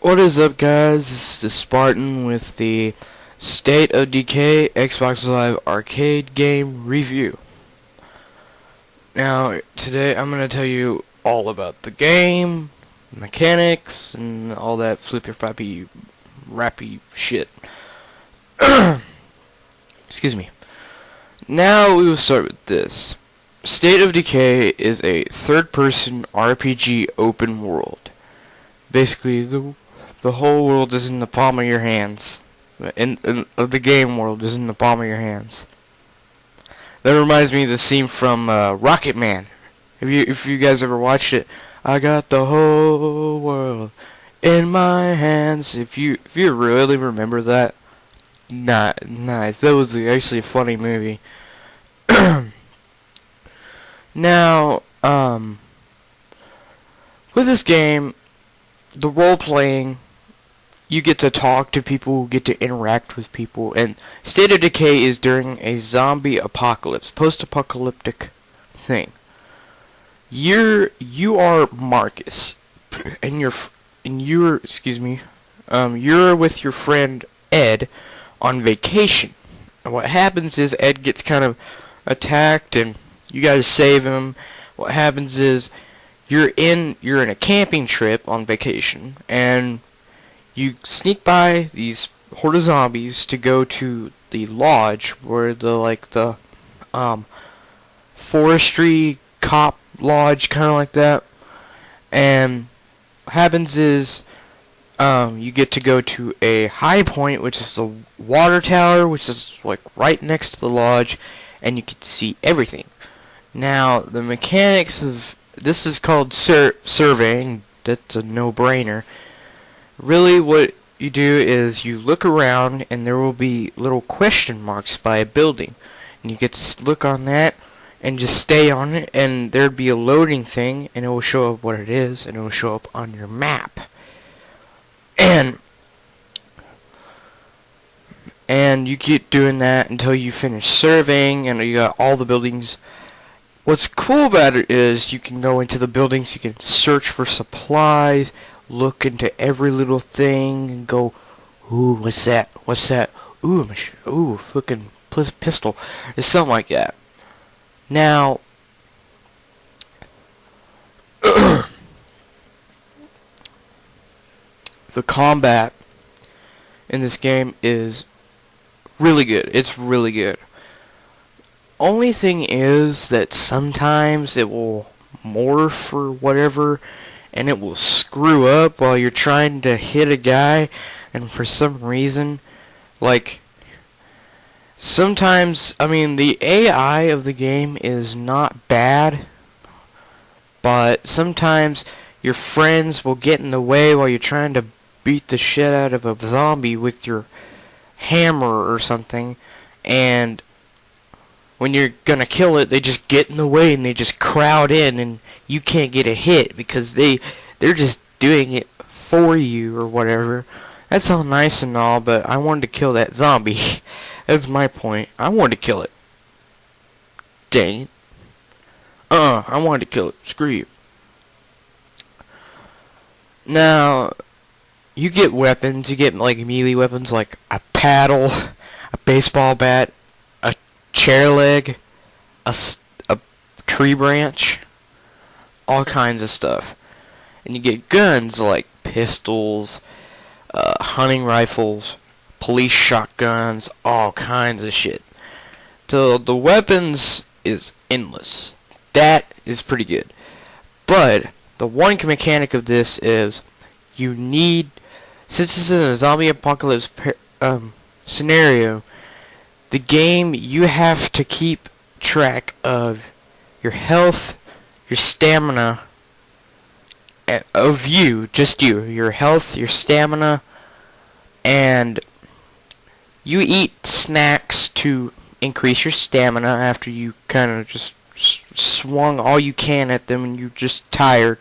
What is up, guys? This is the Spartan with the State of Decay Xbox Live Arcade game review. Now, today I'm going to tell you all about the game, mechanics, and all that flippy floppy rappy shit. Excuse me. Now we will start with this. State of Decay is a third-person RPG open world. Basically, the whole world is in the palm of your hands. The game world is in the palm of your hands. That reminds me of the scene from Rocket Man. If you guys ever watched it, I got the whole world in my hands. If you really remember that, nice. That was actually a funny movie. Now, with this game, the role playing, you get to talk to people, get to interact with people, and State of Decay is during a zombie apocalypse, post-apocalyptic thing. You are Marcus, and you're with your friend Ed on vacation. And what happens is Ed gets kind of attacked, and you guys save him. What happens is you're in a camping trip on vacation, and you sneak by these horde of zombies to go to the lodge where the forestry cop lodge, kind of like that. And what happens is you get to go to a high point, which is the water tower, which is like right next to the lodge, and you get to see everything. Now, the mechanics of this is called surveying. That's a no-brainer. Really, what you do is you look around, and there will be little question marks by a building, and you get to look on that and just stay on it, and there'd be a loading thing, and it will show up what it is, and it will show up on your map. And you keep doing that until you finish surveying, and you got all the buildings. What's cool about it is you can go into the buildings, you can search for supplies, look into every little thing, and go, ooh, what's that? What's that? Ooh, fucking pistol. Or something like that. Now, the combat in this game is really good. It's really good. Only thing is that sometimes it will morph or whatever, and it will screw up while you're trying to hit a guy, and for some reason, like, sometimes, the AI of the game is not bad, but sometimes your friends will get in the way while you're trying to beat the shit out of a zombie with your hammer or something, and when you're gonna kill it, they just get in the way and they just crowd in, and you can't get a hit because they're just doing it for you or whatever. That's all nice and all, but I wanted to kill that zombie. That's my point. I wanted to kill it. Dang it. I wanted to kill it. Screw you. Now, you get weapons. You get like melee weapons like a paddle, a baseball bat, chair leg, a tree branch, all kinds of stuff. And you get guns like pistols, hunting rifles, police shotguns, all kinds of shit. So the weapons is endless. That is pretty good. But the one mechanic of this is you need, since this is a zombie apocalypse scenario, the game, you have to keep track of your health, your stamina, of you, just you, your health, your stamina, and you eat snacks to increase your stamina after you kind of just swung all you can at them and you're just tired.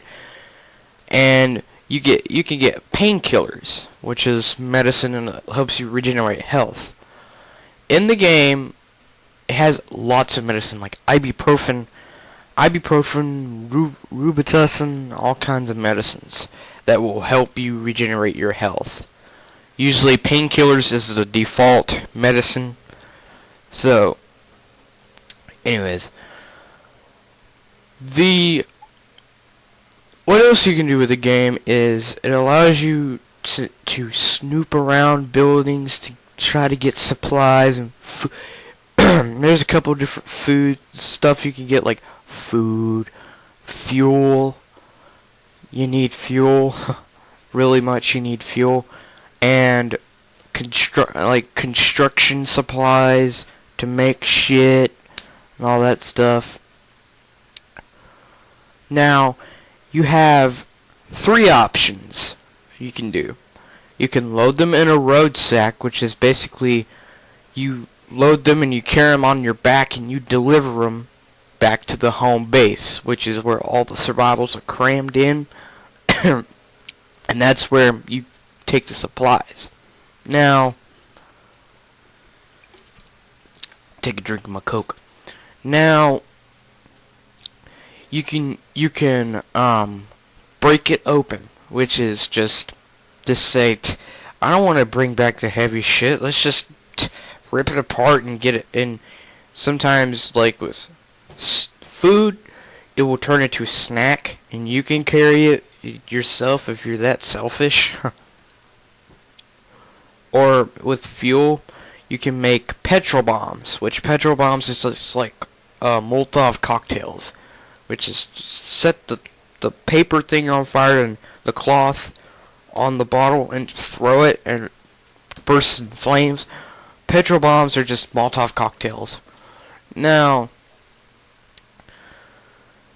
And you can get painkillers, which is medicine and it helps you regenerate health. In the game, it has lots of medicine like ibuprofen, Robitussin, all kinds of medicines. that will help you regenerate your health. Usually painkillers is the default medicine. So, anyways, what else you can do with the game is it allows you to snoop around buildings to try to get supplies and there's a couple different food stuff you can get, like food, fuel. You need fuel. Really much you need fuel. And construction supplies to make shit and all that stuff. Now, you have 3 options you can do. You can load them in a road sack, which is basically you load them and you carry them on your back and you deliver them back to the home base, which is where all the survivals are crammed in. And that's where you take the supplies. Now, take a drink of my Coke. Now, you can break it open, which is just say, I don't want to bring back the heavy shit. Let's just rip it apart and get it in. Sometimes, like with food, it will turn into a snack, and you can carry it yourself if you're that selfish. Or with fuel, you can make petrol bombs, which petrol bombs is just like Molotov cocktails, which is set the paper thing on fire and the cloth on the bottle and just throw it and it bursts in flames. Petrol bombs are just Molotov cocktails. Now,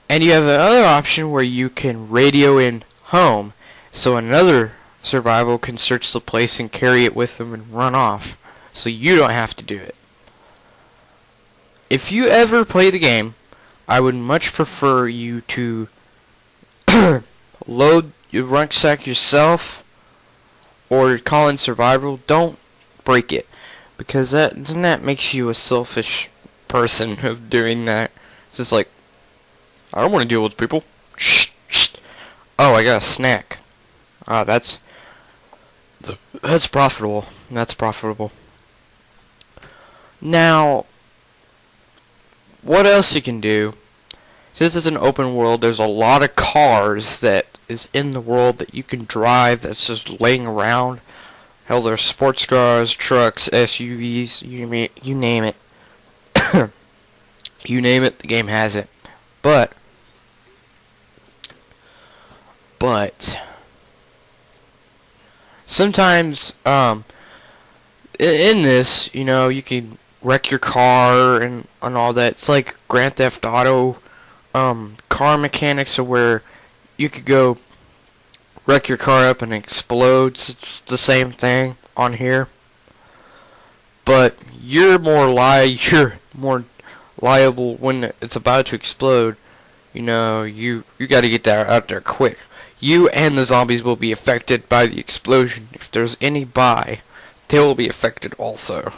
and you have another option where you can radio in home, so another survival can search the place and carry it with them and run off, so you don't have to do it. If you ever play the game, I would much prefer you to load your rucksack yourself or call in survival. Don't break it, because that makes you a selfish person of doing that. It's just like, I don't want to deal with people. Shh, shh. Oh, I got a snack. That's profitable. That's profitable. Now, what else you can do? Since it's an open world, there's a lot of cars that is in the world that you can drive that's just laying around. Hell, there's sports cars, trucks, SUVs, you name it. You name it, the game has it. But sometimes in this, you can wreck your car and all that. It's like Grand Theft Auto. Car mechanics are where you could go wreck your car up and it explodes. It's the same thing on here, but you're more liable when it's about to explode. You got to get that out there quick. You and the zombies will be affected by the explosion. If there's any by, they will be affected also.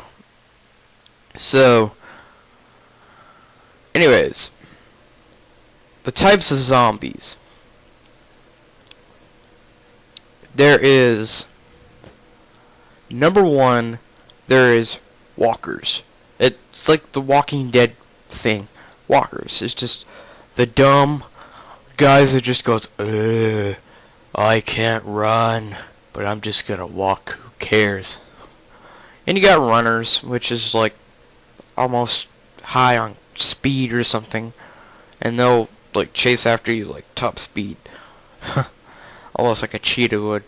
So, anyways, the types of zombies. There is, number 1, there is walkers. It's like the Walking Dead thing. Walkers. It's just the dumb guys that just goes, I can't run, but I'm just gonna walk. Who cares? And you got runners, which is like almost high on speed or something, and they'll like chase after you like top speed. Almost like a cheetah would.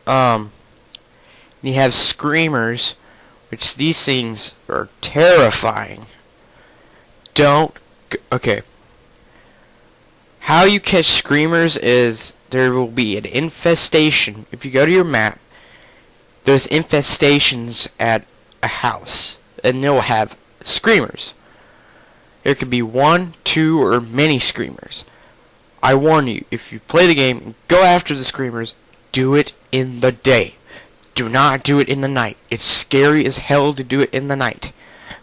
You have screamers, which these things are terrifying. Okay. How you catch screamers is there will be an infestation. If you go to your map, there's infestations at a house, and they'll have screamers. There could be 1, 2, or many screamers. I warn you, if you play the game, go after the screamers, do it in the day. Do not do it in the night. It's scary as hell to do it in the night,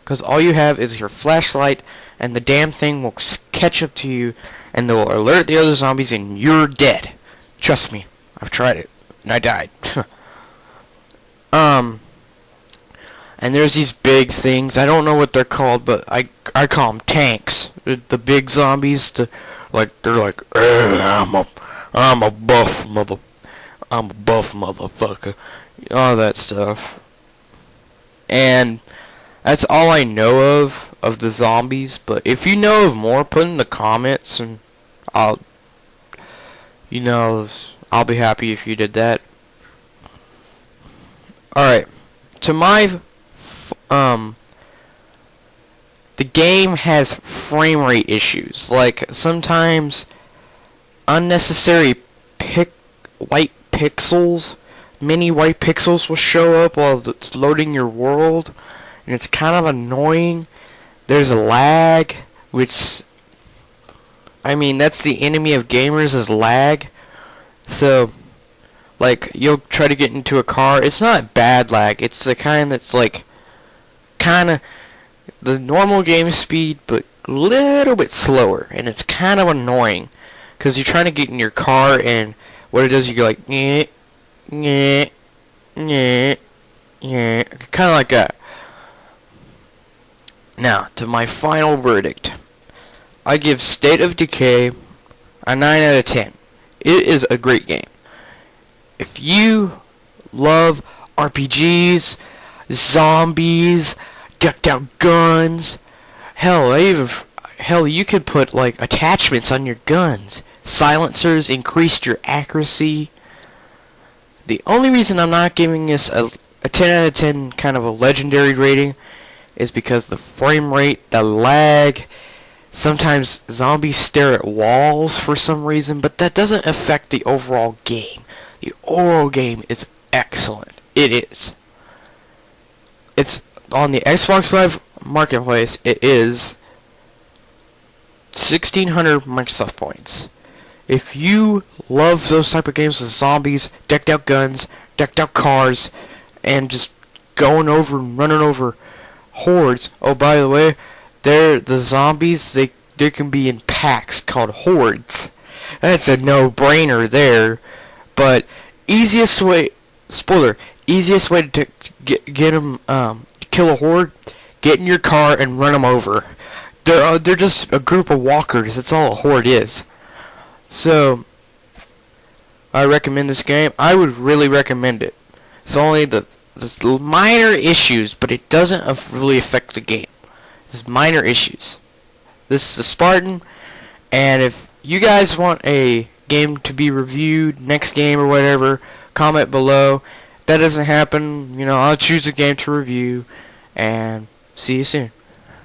because all you have is your flashlight, and the damn thing will catch up to you, and they'll alert the other zombies, and you're dead. Trust me, I've tried it, and I died. And there's these big things. I don't know what they're called, but I call them tanks. The big zombies. They're like, I'm a buff motherfucker. All that stuff. And that's all I know of the zombies. But if you know of more, put in the comments, and I'll be happy if you did that. Alright, to my, the game has frame rate issues. Like, sometimes unnecessary white pixels, mini white pixels will show up while it's loading your world, and it's kind of annoying. There's a lag, which, I mean, that's the enemy of gamers, is lag. So, like, you'll try to get into a car. It's not bad lag. It's the kind that's like, kind of the normal game speed, but a little bit slower, and it's kind of annoying, because you're trying to get in your car, and what it does, you go like, nyeh, nyeh, nyeh, nyeh, kind of like that. Now, to my final verdict. I give State of Decay a 9 out of 10. It is a great game. If you love RPGs, zombies, ducked out guns, hell, you could put like attachments on your guns. Silencers increased your accuracy. The only reason I'm not giving this a 10 out of 10 kind of a legendary rating is because the frame rate, the lag. Sometimes zombies stare at walls for some reason, but that doesn't affect the overall game. The overall game is excellent. It is. It's on the Xbox Live Marketplace. It is 1,600 Microsoft points. If you love those type of games with zombies, decked out guns, decked out cars, and just going over and running over hordes. Oh, by the way, the zombies, they can be in packs called hordes. That's a no-brainer there. But easiest way to get them, kill a horde, get in your car and run them over. They're just a group of walkers. That's all a horde is. So I recommend this game. I would really recommend it. It's only the minor issues, but it doesn't really affect the game. There's minor issues. This is a Spartan, and if you guys want a game to be reviewed, next game or whatever, comment below. If that doesn't happen, I'll choose a game to review, and see you soon.